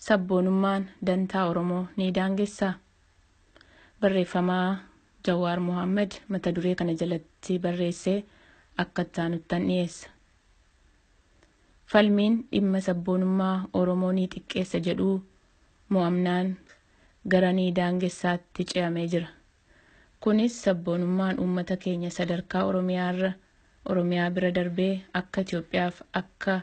Sabboonummaan dantaa Oromoo ni daangessaa? Barreeffamaa Jawaar Mohaammed mata duree kana jalatti barreessee akka ittaanuttan dhiyeessa. Falmiin dhimma sabboonummaa Oromoo ni xiqqeessa jedhuu mo'amnaan gara ni daangessaatti ce'amee jira. Kunis sabboonummaan uummata keenya sadarkaa Oromiyaa bira darbee akka Itoophiyaaf akka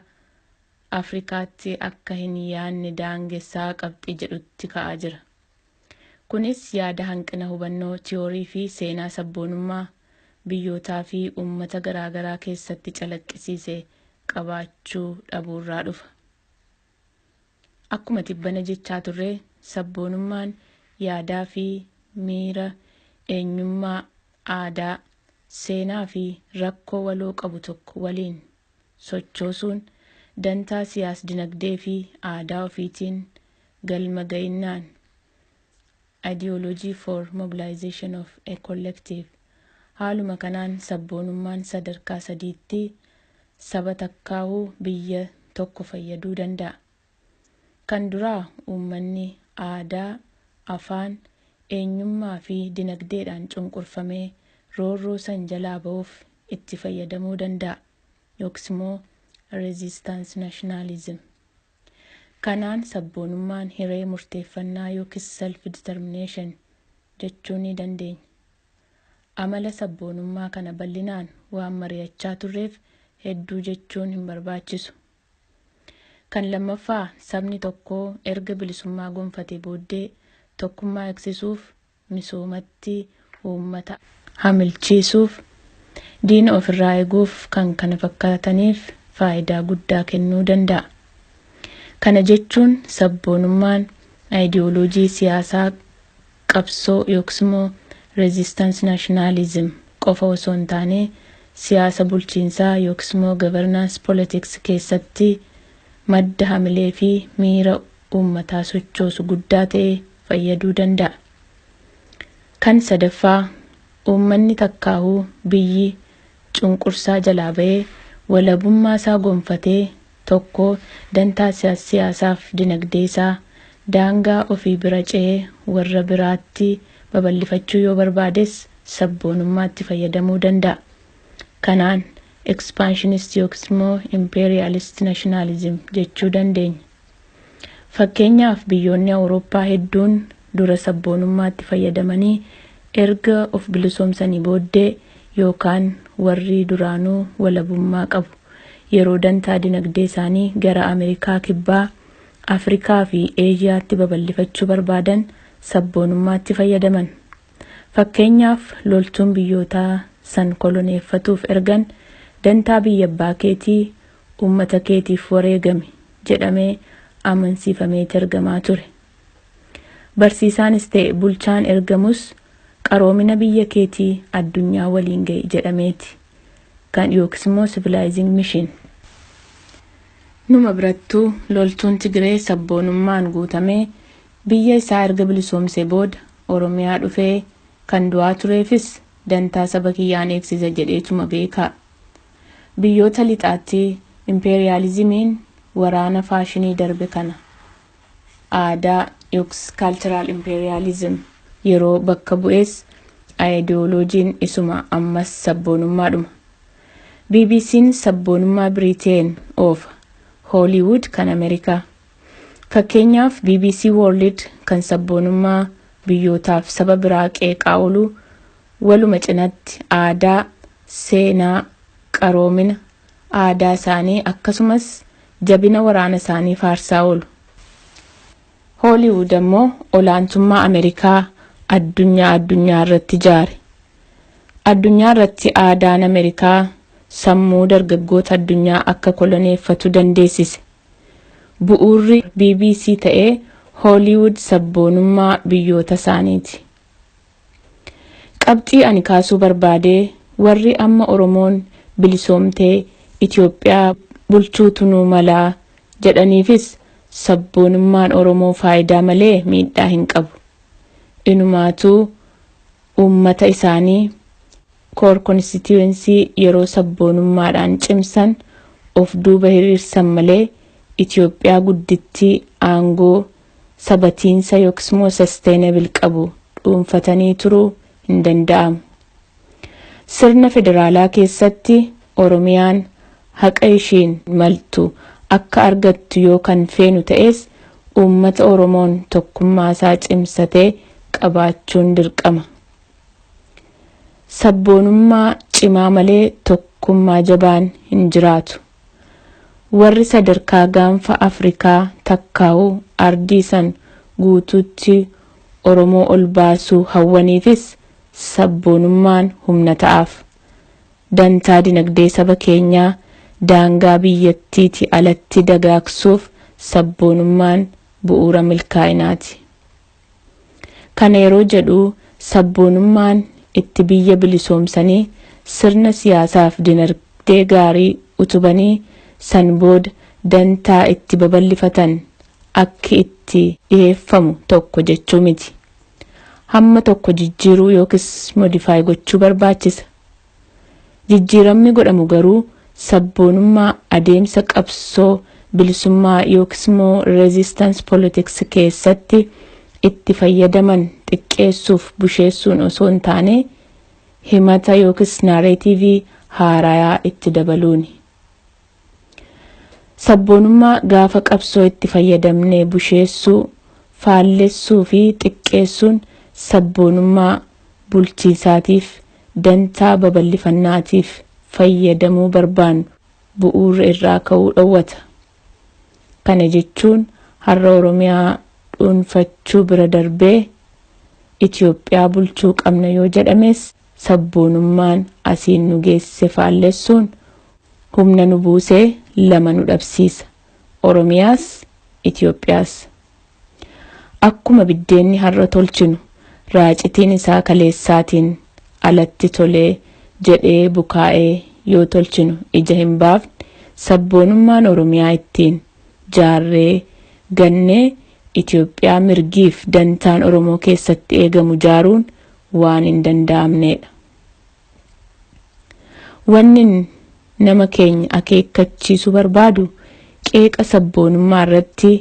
Afrikaatti akka hin yaanne daangessaa qabxii jedhutti ka'aa jira. Kunis yaada hanqina hubannoo tiyoorii fi seenaa sabboonummaa biyyootaa fi uummata garaagaraa keessatti calaqqisiisee qabaachuu dhabuurraa dhufa. Akkuma tibbana jechaa turre sabboonummaan yaadaa fi miira eenyummaa aadaa seenaa fi rakkoo waloo qabu tokko waliin sochoosuun dantaa siyaas-dinagdee fi aadaa ofiitiin galma ga'innaan ideology for mobilization of a collective. Haaluma kanaan sabboonummaan sadarkaa sadiitti saba takkaahuu biyya tokko fayyaduu danda'a. Kan duraa uummanni aadaa, afaan, eenyummaa fi dinagdeedhaan cunqurfamee roorroo san jalaa ba'uuf itti fayyadamuu danda'a yookiis immoo resistance nationalism. Kanaan sabboonummaan hiree murteeffannaa yookiis self determination jechuu ni dandeenya. Amala sabboonummaa kana bal'inaan waan mari'achaa turreef hedduu jechuun hin barbaachisu. Kan lammaffaa sabni tokko erga bilisummaa gonfatee booddee tokkummaa eegsisuuf misoomatti uummata hamilchiisuuf diina ofirraa eeguuf kan kana fakkaataniif faayidaa guddaa kennuu danda'a. Kana jechuun sabboonummaan ideoloojii siyaasaa qabsoo yookiis immoo resistance nationalism qofa osoo hin taane siyaasa bulchiinsaa yookiis immoo governance politics keessatti madda hamilee fi miira uummataa sochoosu guddaa ta'e fayyaduu danda'a. Kan sadaffaa uummanni takkaahuu biyyi cunqursaa jalaa ba'ee walabummaa isaa gonfatee tokko dantaa siyaasaaf dinagdee isaa daangaa ofii bira ce'ee warra biraatti babal'ifachuu yoo barbaades sabboonummaatti fayyadamuu danda'a. Kanaan expansionist yookiis immoo imperialist nationalism jechuu dandeenya. Fakkeenyaaf biyyoonni Awurooppaa hedduun dura sabboonummaatti fayyadamanii erga of bilisoomsanii booddee yookaan warri duraanuu walabummaa qabu yeroo dantaa dinagdee isaanii gara Ameerikaa kibbaa, Afrikaa fi Eeshiyaatti babal'ifachuu barbaadan sabboonummaatti fayyadaman. Fakkeenyaaf loltuun biyyootaa san koloneeffatuuf ergan dantaa biyya abbaa keetii uummata keetiif wareegame jedhamee amansiifamee argamaa ture. Barsiisaanis ta'e bulchaan ergamus qaroomina biyya keetii addunyaa waliin ga'i jedhameeti. Kan yookiis immoo civilizing mission. Numa birattuu loltuun Tigree sabboonummaan guutamee biyya isaa erga bilisoomsee booda Oromiyaa dhufee kan du'aa tureefis dantaa saba kiyyaan eegsisa jedheetuma beekaa. Biyyoota lixaatti imperializimiin waraana faashinii darbe kana aadaa yookiis cultural imperialism yeroo bakka bu'ees ideoloojiin isuma ammas sabboonummaadhuma. BBC'n sabboonummaa Britain of Hollywood kan Ameerikaa. Fakkeenyaaf BBC World kan sabboonummaa biyyootaaf saba biraa qeeqaa oolu waluma cinatti aadaa, seenaa, qaroomina aadaa isaanii akkasumas jabina waraana isaanii faarsaa oolu. Hollywood ammoo olaantummaa Ameerikaa addunyaa irratti ijaare. Addunyaa irratti aadaan Ameerikaa sammuu dargaggoota addunyaa akka koloneeffatu dandeessise. Bu'uurri BBC ta'ee Hollywood sabboonummaa biyyoota isaaniiti. Qabxii ani kaasuu barbaade warri amma Oromoon bilisoomtee Itoophiyaa bulchuutu nuu malaa jedhaniifis sabboonummaan Oromoo faayidaa malee miidhaa hin qabu. Inumaatuu uummata isaanii core constituency yeroo sabboonummaadhaan cimsan of duuba hiriirsan malee Itoophiyaa guddittii aangoo sabatiinsa yookiin immoo sustainable qabu dhuunfatanii turuu hin danda'amu. Sirna federaalaa keessatti Oromiyaan haqa ishiin maltu akka argattu yoo kan feenu ta'es uummata Oromoon tokkummaa isaa cimsatee qabaachuun dirqama. Sabboonummaa cimaa malee tokkummaa jabaan hin jiraatu. Warri sadarkaa gaanfa Afrikaa takkaa'u ardii san guutuutti Oromoo ol baasuu hawwaniifis sabboonummaan humna ta'aaf. Dantaa dinagdee saba keenyaa daangaa biyyattiitii alatti dagaagsuuf sabboonummaan bu'uura milkaa'inaati. Kana yeroo jedhu sabboonummaan itti biyya bilisoomsanii sirna siyaasaaf dinagdee gaarii utubanii san booda dantaa itti babal'ifatan akka itti dhiyeeffamu tokko jechuu miti. Hamma tokko jijjiiruu yookiis modify gochuu barbaachisa. Jijjiiramni godhamu garuu sabboonummaa adeemsa qabsoo bilisummaa yookiis immoo resistance politics keessatti itti fayyadaman xiqqeessuuf busheessuun osoo hin taane himata yookiis narratiivii haaraa itti dabaluuni. Sabboonummaa gaafa qabsoo itti fayyadamnee busheessuu, faallessuu fi xiqqeessuun sabboonummaa bulchiinsaatiif dantaa babal'ifannaatiif fayyadamuu barbaannu bu'uura irraa ka'uu dhowwata. Kana jechuun har'a Oromiyaa dhuunfachuu bira darbee Itoophiyaa bulchuu qabna yoo jedhames sabboonummaan asiin nu geesse faallessuun humna nu buusee lama nu dhabsiisa. Oromiyaas Itoophiyaas. Akkuma biddeenni har'a tolchinu raacitiin isaa kaleessaatiin alatti tolee jedhee bukaa'ee yoo tolchinu ija hin baafne sabboonummaan Oromiyaa ittiin jaarree gannee Itoophiyaa mirgiif dantaan Oromoo keessatti eegamu jaaruun waan hin danda'amneedha. Wanni nama keenya akeekkachiisu barbaadu qeeqa sabboonummaa irratti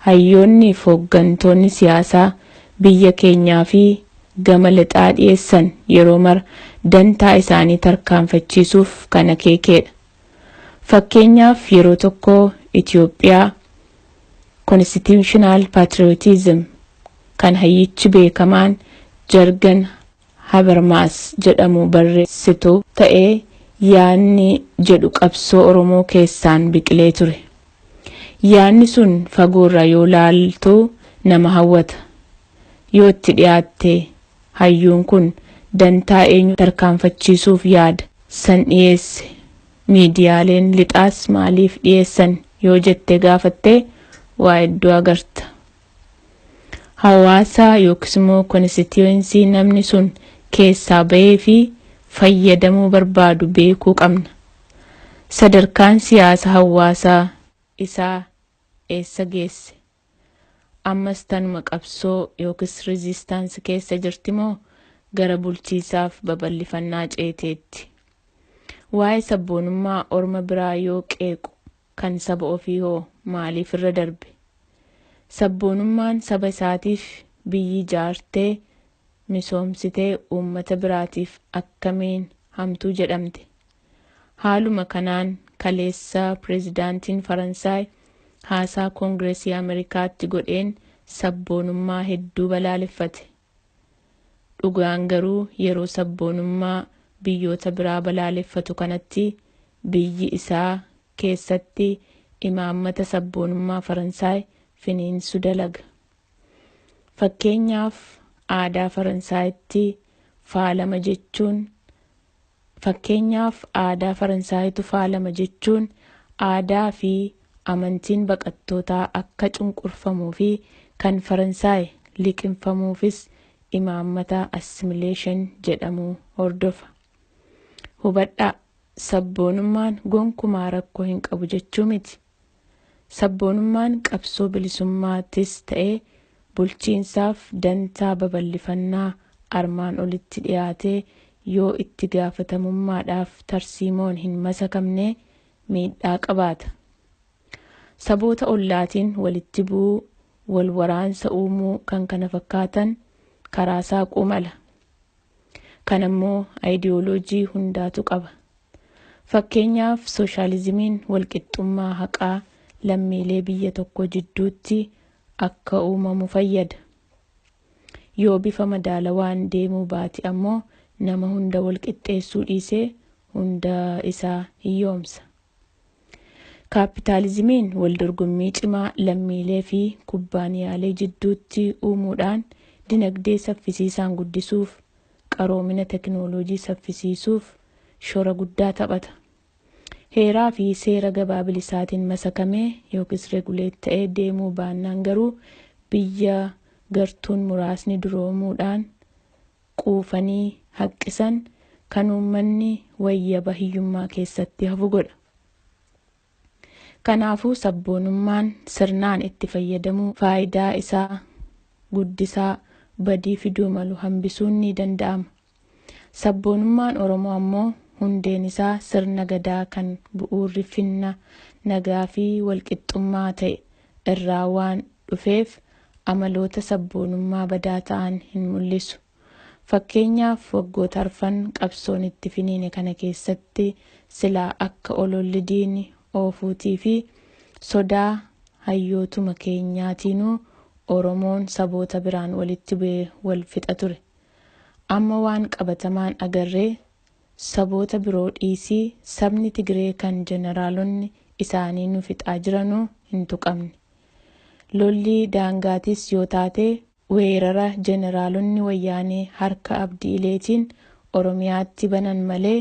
hayyoonni fi hooggantoonni siyaasaa biyya keenyaa fi gama lixaa dhiyeessan yeroo mara dantaa isaanii tarkaanfachiisuuf kan akeekedha. Fakkeenyaaf yeroo tokko Itoophiyaa constitutional patriotism kan hayyichi beekamaan Jargan Habermas jedhamu barreessitu ta'ee yaanni jedhu qabsoo Oromoo keessaan biqilee ture. Yaanni sun fagoorra yoo laaltu nama hawwata. Yoo itti dhiyaatte hayyuun kun dantaa eenyu tarkaanfachiisuuf yaada san dhiyeesse miidiyaaleen lixaas maaliif dhiyeessan yoo jette gaafatte waa iddoo agarta. Hawaasa yookiis immoo constituency namni sun keessaa bahee fi fayyadamuu barbaadu beekuu qabna. Sadarkaan siyaasa hawaasaa isaa eessa geesse? Ammas tanuma qabsoo yookiis resistance keessa jirti moo gara bulchiisaaf babal'ifannaa ceeteetti? Waa'ee sabboonummaa orma biraa yoo qeequ kan saba ofii hoo maaliif irra darbe? Sabboonummaan saba isaatiif biyyi ijaartee misoomsitee uummata biraatiif akkamiin hamtuu jedhamte? Haaluma kanaan kaleessa pireezidaantiin Faransaay haasaa koongireesii Ameerikaatti godheen sabboonummaa hedduu balaaleffate. Dhugaan garuu yeroo sabboonummaa biyyoota biraa balaaleffatu kanatti biyyi isaa keessatti imaammata sabboonummaa Faransaay finiinsu dalaga. Fakkeenyaaf aadaa Faransaayitti faalama jechuun aadaa fi amantiin baqattootaa akka cunqurfamuu fi kan Faransaay liqinfamuufis imaammata assimilation jedhamu hordofa. Hubadhaa, sabboonummaan gonkumaa rakkoo hin qabu jechuu miti. Sabboonummaan qabsoo bilisummaattis ta'ee bulchiinsaaf dantaa babal'ifannaa armaan olitti dhiyaatee yoo itti gaafatamummaadhaaf tarsiimoon hin masakamne miidhaa qabaata. Saboota ollaatiin walitti bu'uu wal waraansa uumuu kan kana fakkaatan karaa saaquu mala. Kanammoo aayidiyooloojii hundaatu qaba. Fakkeenyaaf sooshaalizimiin walqixxummaa haqaa lammiilee biyya tokko jidduutti akka uumamu fayyada. Yoo bifa madaalawaan deemuu baate ammoo nama hunda walqixxeessuu dhiisee hunda isaa hiyyoomsa. Kaapitaalizimiin waldorgommii cimaa lammiilee fi kubbaaniyaalee jidduutti uumuudhaan dinagdee saffisiisaan guddisuuf, qaroomina teknooloojii saffisiisuuf shoora guddaa taphata. Heeraa fi seera gabaa bilisaatiin masakamee yookiis reguleet ta'ee deemuu baannaan garuu biyya gartuun muraasni duroomuudhaan quufanii haqqisan kan uummanni wayyaba hiyyummaa keessatti hafu godha. Kanaafuu sabboonummaan sirnaan itti fayyadamuu faayidaa isaa guddisaa badii fiduu malu hambisuun ni danda'ama. Sabboonummaan Oromoo ammoo hundeen isaa sirna gadaa kan bu'uurri finna nagaa fi walqixxummaa ta'e irraa waan dhufeef amaloota sabboonummaa badaa ta'an hin mul'isu. Fakkeenyaaf waggoota arfan qabsoon itti finiine kana keessatti silaa akka ololli diini oofuutii fi sodaa hayyootuma keenyaatiinuu Oromoon saboota biraan walitti bu'ee wal fixa ture. Amma waan qabatamaan agarree saboota biroo dhiisii sabni Tigree kan jeneraalonni isaanii nu fixaa jiranuu hin tuqamne. Lolli daangaatis yoo taate weerara jeneraalonni wayyaanee harka Abdiileetiin Oromiyaatti banan malee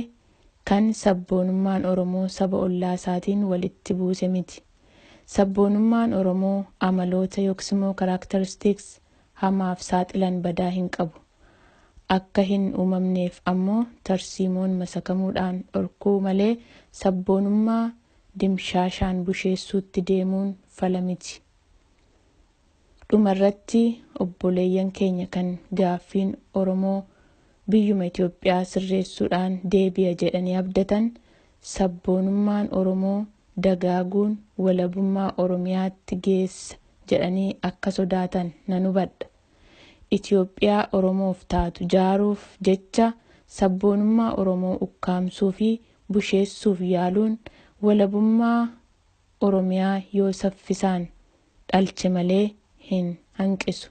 kan sabboonummaan Oromoo saba ollaa isaatiin walitti buuse miti. Sabboonummaan Oromoo amaloota yookiis immoo karaakteristiks hamaaf saaxilan badaa hin qabu. Akka hin uumamneef ammoo tarsiimoon masakamuudhaan dhorkuu malee sabboonummaa dimshaashaan busheessuutti deemuun fala miti. Dhumarratti obboleeyyan keenya kan gaaffiin Oromoo biyyuma Itoophiyaa sirreessuudhaan deebi'a jedhanii abdatan sabboonummaan Oromoo dagaaguun walabummaa Oromiyaatti geessa jedhanii akka sodaatan nan hubadha. Itoophiyaa Oromoof taatu jaaruuf jecha sabboonummaa Oromoo ukkaamsuu fi busheessuuf yaaluun walabummaa Oromiyaa yoo saffisaan dhalche malee hin hanqisu.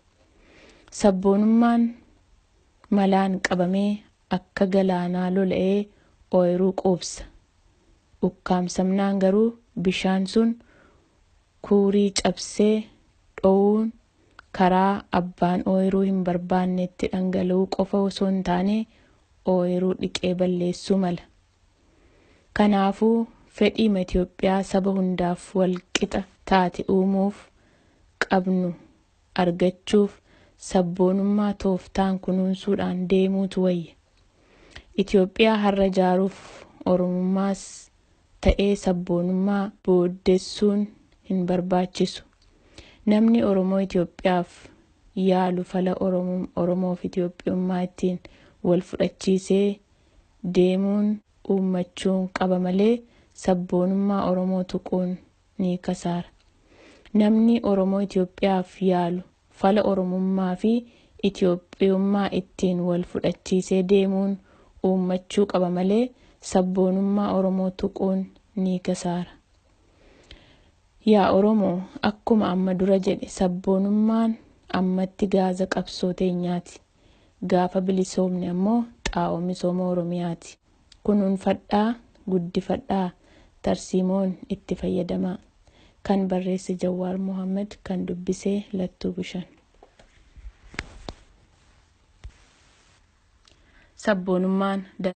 Sabboonummaan malaan qabamee akka galaanaa lola'ee ooyiruu quubsa. Ukkaamsamnaan garuu bishaan sun kuurii cabsee dhoowuun karaa abbaan ooyiruu hin barbaannetti dhangala'uu qofa osoo hin taane ooyiruu dhiqee balleessuu mala. Kanaafuu fedhiima Itoophiyaa saba hundaaf wal qixa taate uumuuf qabnu argachuuf sabboonummaa tooftaan kunuunsuudhaan deemuutu wayya. Itoophiyaa har'a jaaruuf Oromummaas ta'ee sabboonummaa booddeessuun hin barbaachisu. Namni Oromoo Itoophiyaaf yaalu fala Oromoof Itoophiyummaa ittiin wal fudhachiisee deemuun uummachuun qaba malee sabboonummaa Oromoo tuquun ni kasaara. Namni Oromoo Itoophiyaaf yaalu fala Oromummaa fi Itoophiyummaa ittiin wal fudhachiisee deemuun uummachuu qaba malee sabboonummaa Oromoo tuquun ni kasaara. Yaa Oromoo, akkuma amma dura jedhe sabboonummaan ammatti gaaza qabsoo teenyaati. Gaafa bilisoomne ammoo xaa'oo misooma Oromiyaati. Kunuunfadhaa, guddifadhaa, tarsiimoon itti fayyadamaa. Kan barreesse Jawaar Mohaammed, kan dubbisee Lattuu Bishaan. Sabboonummaan